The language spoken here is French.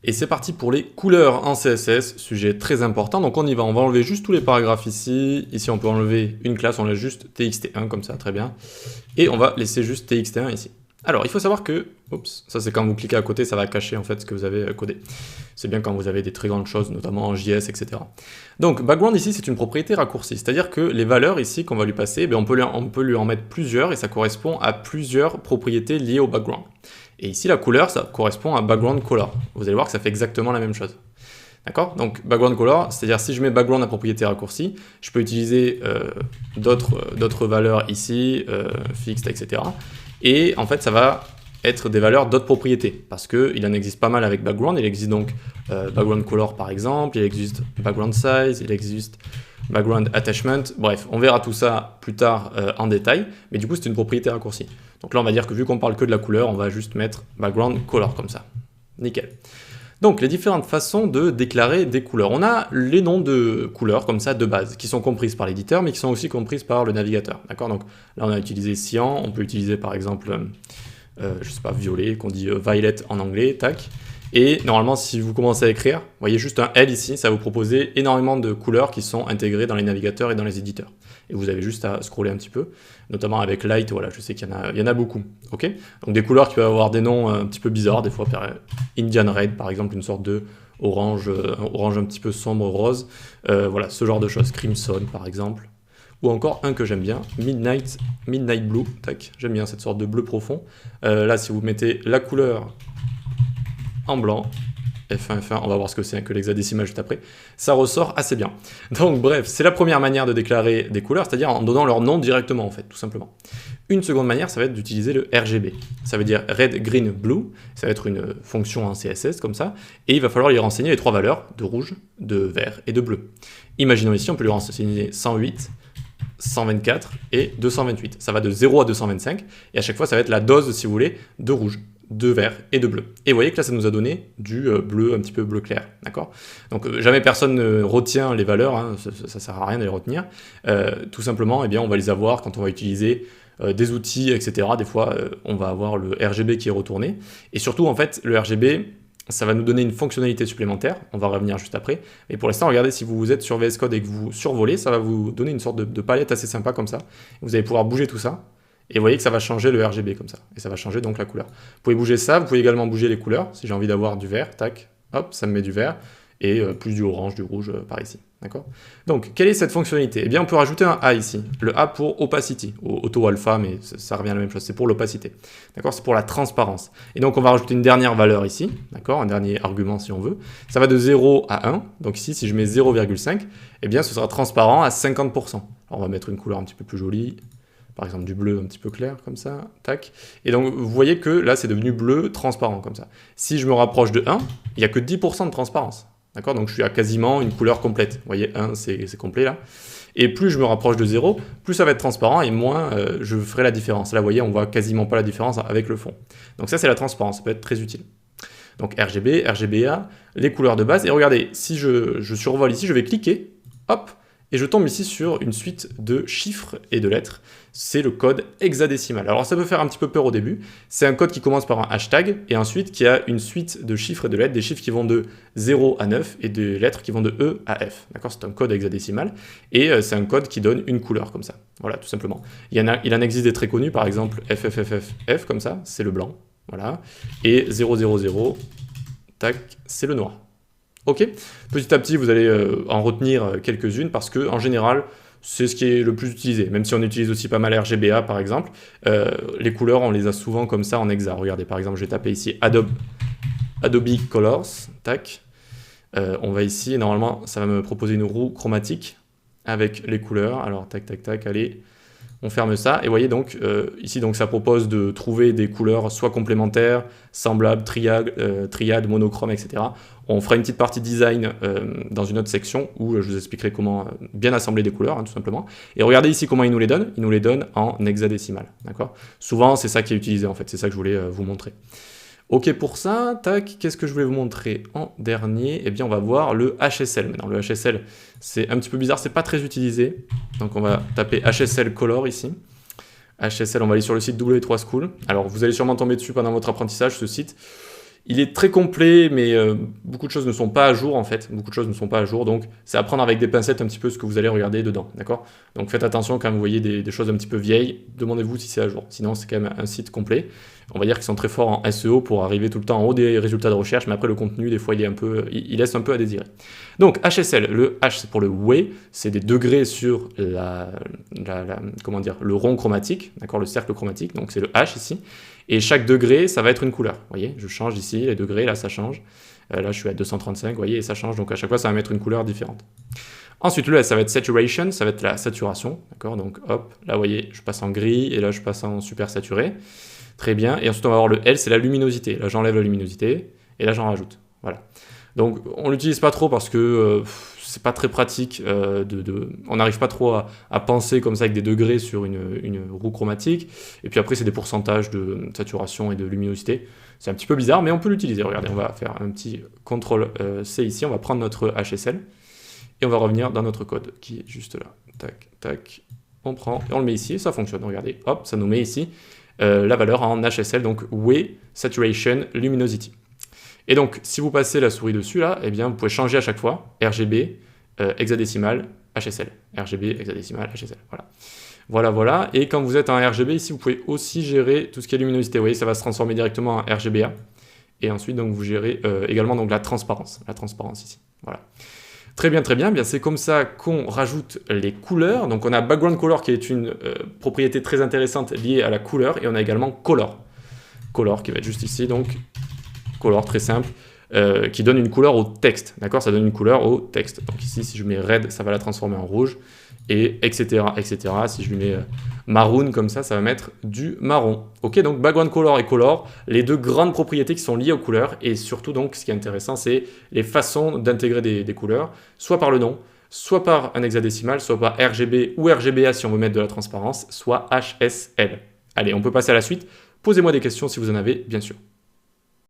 Et c'est parti pour les couleurs en CSS, sujet très important. Donc on y va, on va enlever juste tous les paragraphes ici. Ici on peut enlever une classe, on laisse juste txt1 comme ça, très bien. Et on va laisser juste txt1 ici. Alors il faut savoir que, oups, ça c'est quand vous cliquez à côté, ça va cacher en fait ce que vous avez codé. C'est bien quand vous avez des très grandes choses, notamment en JS, etc. Donc background ici c'est une propriété raccourcie, c'est-à-dire que les valeurs ici qu'on va lui passer, on peut lui en mettre plusieurs et ça correspond à plusieurs propriétés liées au background. Et ici, la couleur, ça correspond à background color. Vous allez voir que ça fait exactement la même chose. D'accord? Donc, background color, c'est-à-dire si je mets background à propriété raccourcie, je peux utiliser d'autres valeurs ici, fixed, etc. Et en fait, ça va être des valeurs d'autres propriétés, parce qu'il en existe pas mal avec background. Il existe donc background color par exemple, il existe background size, il existe background attachment, bref, on verra tout ça plus tard en détail, mais du coup c'est une propriété raccourcie. Donc là on va dire que vu qu'on parle que de la couleur, on va juste mettre background color comme ça. Nickel. Donc les différentes façons de déclarer des couleurs. On a les noms de couleurs comme ça de base, qui sont comprises par l'éditeur, mais qui sont aussi comprises par le navigateur. D'accord? Donc là on a utilisé cyan, on peut utiliser par exemple, je sais pas, violet, qu'on dit violet en anglais, tac. Et normalement, si vous commencez à écrire, vous voyez juste un L ici, ça va vous proposer énormément de couleurs qui sont intégrées dans les navigateurs et dans les éditeurs. Et vous avez juste à scroller un petit peu, notamment avec Light, voilà, je sais qu'il y en a beaucoup. Okay, donc des couleurs qui peuvent avoir des noms un petit peu bizarres, des fois Indian Red par exemple, une sorte de orange un petit peu sombre rose, voilà, ce genre de choses, Crimson par exemple. Ou encore un que j'aime bien, Midnight Blue, tac, j'aime bien cette sorte de bleu profond. Là, si vous mettez la couleur en blanc, F1, on va voir ce que c'est que l'hexadécimal juste après, ça ressort assez bien. Donc bref, c'est la première manière de déclarer des couleurs, c'est-à-dire en donnant leur nom directement en fait, tout simplement. Une seconde manière, ça va être d'utiliser le RGB, ça veut dire Red, Green, Blue, ça va être une fonction en CSS comme ça, et il va falloir lui renseigner les trois valeurs de rouge, de vert et de bleu. Imaginons ici, on peut lui renseigner 108, 124 et 228. Ça va de 0 à 225, et à chaque fois ça va être la dose, si vous voulez, de rouge, de vert et de bleu. Et vous voyez que là, ça nous a donné du bleu, un petit peu bleu clair, d'accord? Donc jamais personne ne retient les valeurs, hein, ça sert à rien de les retenir. Tout simplement, eh bien, on va les avoir quand on va utiliser des outils, etc. Des fois, on va avoir le RGB qui est retourné. Et surtout, en fait, le RGB, ça va nous donner une fonctionnalité supplémentaire, on va revenir juste après. Mais pour l'instant, regardez, si vous êtes sur VS Code et que vous survolez, ça va vous donner une sorte de palette assez sympa comme ça. Vous allez pouvoir bouger tout ça. Et vous voyez que ça va changer le RGB comme ça. Et ça va changer donc la couleur. Vous pouvez bouger ça, vous pouvez également bouger les couleurs. Si j'ai envie d'avoir du vert, tac, hop, ça me met du vert. Et plus du orange, du rouge par ici. D'accord? Donc, quelle est cette fonctionnalité? Eh bien, on peut rajouter un A ici. Le A pour opacity, auto-alpha, mais ça revient à la même chose. C'est pour l'opacité. D'accord? C'est pour la transparence. Et donc, on va rajouter une dernière valeur ici. D'accord? Un dernier argument si on veut. Ça va de 0 à 1. Donc ici, si je mets 0,5, eh bien, ce sera transparent à 50%. Alors, on va mettre une couleur un petit peu plus jolie. Par exemple du bleu un petit peu clair comme ça, tac. Et donc vous voyez que là c'est devenu bleu transparent comme ça. Si je me rapproche de 1, il n'y a que 10% de transparence. D'accord? Donc je suis à quasiment une couleur complète. Vous voyez, 1 c'est complet là. Et plus je me rapproche de 0, plus ça va être transparent et moins je ferai la différence. Là vous voyez, on voit quasiment pas la différence avec le fond. Donc ça c'est la transparence, ça peut être très utile. Donc RGB, RGBA, les couleurs de base. Et regardez, si je survole ici, je vais cliquer, hop, et je tombe ici sur une suite de chiffres et de lettres. C'est le code hexadécimal. Alors ça peut faire un petit peu peur au début. C'est un code qui commence par un hashtag et ensuite qui a une suite de chiffres et de lettres, des chiffres qui vont de 0 à 9 et des lettres qui vont de E à F. D'accord? C'est un code hexadécimal et c'est un code qui donne une couleur comme ça. Voilà, tout simplement. Il en existe des très connus, par exemple FFFF comme ça, c'est le blanc. Voilà. Et 000, tac, c'est le noir. Ok, petit à petit, vous allez en retenir quelques-unes parce que en général, c'est ce qui est le plus utilisé. Même si on utilise aussi pas mal RGBA par exemple, les couleurs, on les a souvent comme ça en hexa. Regardez, par exemple, je vais taper ici Adobe Colors, tac. On va ici, et normalement, ça va me proposer une roue chromatique avec les couleurs. Alors, tac, tac, tac, allez. On ferme ça, et vous voyez donc, ici donc, ça propose de trouver des couleurs soit complémentaires, semblables, triades, monochromes, etc. On fera une petite partie design dans une autre section où je vous expliquerai comment bien assembler des couleurs, hein, tout simplement. Et regardez ici comment il nous les donne. Il nous les donne en hexadécimal, d'accord? Souvent, c'est ça qui est utilisé, en fait. C'est ça que je voulais vous montrer. Ok pour ça, tac, qu'est-ce que je voulais vous montrer en dernier? Eh bien, on va voir le HSL. Maintenant, le HSL, c'est un petit peu bizarre, c'est pas très utilisé. Donc, on va taper HSL Color ici. HSL, on va aller sur le site W3School. Alors, vous allez sûrement tomber dessus pendant votre apprentissage, ce site. Il est très complet, mais beaucoup de choses ne sont pas à jour en fait. Beaucoup de choses ne sont pas à jour, donc c'est à prendre avec des pincettes un petit peu ce que vous allez regarder dedans, d'accord? Donc faites attention quand vous voyez des choses un petit peu vieilles, demandez-vous si c'est à jour. Sinon c'est quand même un site complet. On va dire qu'ils sont très forts en SEO pour arriver tout le temps en haut des résultats de recherche, mais après le contenu des fois il laisse un peu à désirer. Donc HSL, le H c'est pour le way, c'est des degrés sur comment dire, le rond chromatique, d'accord, le cercle chromatique, donc c'est le H ici. Et chaque degré, ça va être une couleur. Vous voyez, je change ici, les degrés, là, ça change. Là, je suis à 235, vous voyez, et ça change. Donc, à chaque fois, ça va mettre une couleur différente. Ensuite, le S, ça va être saturation, ça va être la saturation. D'accord? Donc, hop, là, vous voyez, je passe en gris, et là, je passe en super saturé. Très bien. Et ensuite, on va avoir le L, c'est la luminosité. Là, j'enlève la luminosité, et là, j'en rajoute. Voilà. Donc, on l'utilise pas trop parce que c'est pas très pratique. On n'arrive pas trop à penser comme ça avec des degrés sur une roue chromatique. Et puis après, c'est des pourcentages de saturation et de luminosité. C'est un petit peu bizarre, mais on peut l'utiliser. Regardez, on va faire un petit CTRL-C ici. On va prendre notre HSL et on va revenir dans notre code qui est juste là. Tac, tac. On prend et on le met ici et ça fonctionne. Regardez, hop, ça nous met ici la valeur en HSL, donc Way Saturation Luminosity. Et donc, si vous passez la souris dessus, là, eh bien, vous pouvez changer à chaque fois RGB, hexadécimal, HSL. RGB, hexadécimal, HSL. Voilà. Voilà. Et quand vous êtes en RGB, ici, vous pouvez aussi gérer tout ce qui est luminosité. Vous voyez, ça va se transformer directement en RGBA. Et ensuite, donc, vous gérez également donc, la transparence. La transparence ici. Voilà. Très bien, très bien. Bien, c'est comme ça qu'on rajoute les couleurs. Donc, on a Background Color qui est une propriété très intéressante liée à la couleur. Et on a également Color. Color qui va être juste ici. Donc, Color très simple, qui donne une couleur au texte, d'accord? Ça donne une couleur au texte. Donc ici, si je mets red, ça va la transformer en rouge, et etc., etc. Si je lui mets maroon comme ça va mettre du marron. Ok, donc background color et color, les deux grandes propriétés qui sont liées aux couleurs, et surtout donc, ce qui est intéressant, c'est les façons d'intégrer des couleurs, soit par le nom, soit par un hexadécimal, soit par RGB ou RGBA si on veut mettre de la transparence, soit HSL. Allez, on peut passer à la suite. Posez-moi des questions si vous en avez, bien sûr.